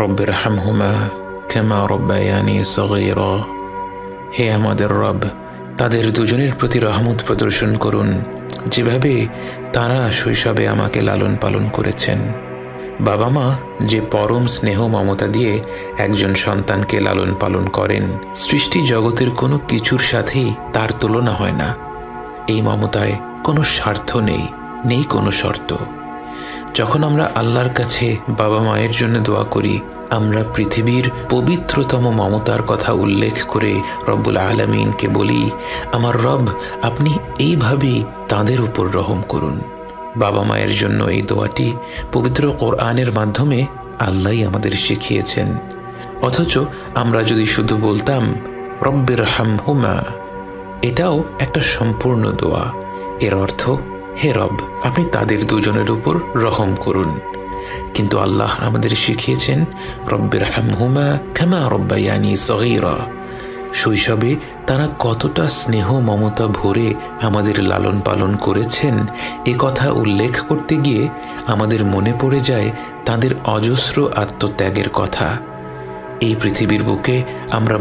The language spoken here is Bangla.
রব্বিরহামহুমা কামা রব্বায়ানি সগীরা। হে আমাদের রব, তাদের দুজনের প্রতি রহমত প্রদর্শন করুন, যেভাবে তারা শৈশবে আমাকে লালন পালন করেছেন। বাবা মা যে পরম স্নেহ মমতা দিয়ে একজন সন্তানকে লালন পালন করেন, সৃষ্টি জগতের কোনো কিছুর সাথেই তার তুলনা হয় না। এই মমতায় কোনো স্বার্থ নেই, নেই কোনো শর্ত। যখন আমরা আল্লাহর কাছে বাবা মায়ের জন্য দোয়া করি, আমরা পৃথিবীর পবিত্রতম মমতার কথা উল্লেখ করে রব্বুল আলামিনকে বলি, আমার রব, আপনি এইভাবেই তাদের উপর রহম করুন। বাবা মায়ের জন্য এই দোয়াটি পবিত্র কোরআনের মাধ্যমে আল্লাহই আমাদের শিখিয়েছেন। অথচ আমরা যদি শুধু বলতাম রব্বিরহামহুমা, এটাও একটা সম্পূর্ণ দোয়া। এর অর্থ, হে রব, আপনি তাদের দুজনের উপর রহম করুন। কিন্তু আল্লাহ আমাদের শিখিয়েছেন রব্বিরহামহুমা কামা রব্বায়ানি সগীরা। শৈশবে তারা কতটা স্নেহ মমতা ভরে আমাদের লালন পালন করেছেন, এ কথা উল্লেখ করতে গিয়ে আমাদের মনে পড়ে যায় তাদের অজস্র আত্মত্যাগের কথা। এই পৃথিবীর বুকে আমরা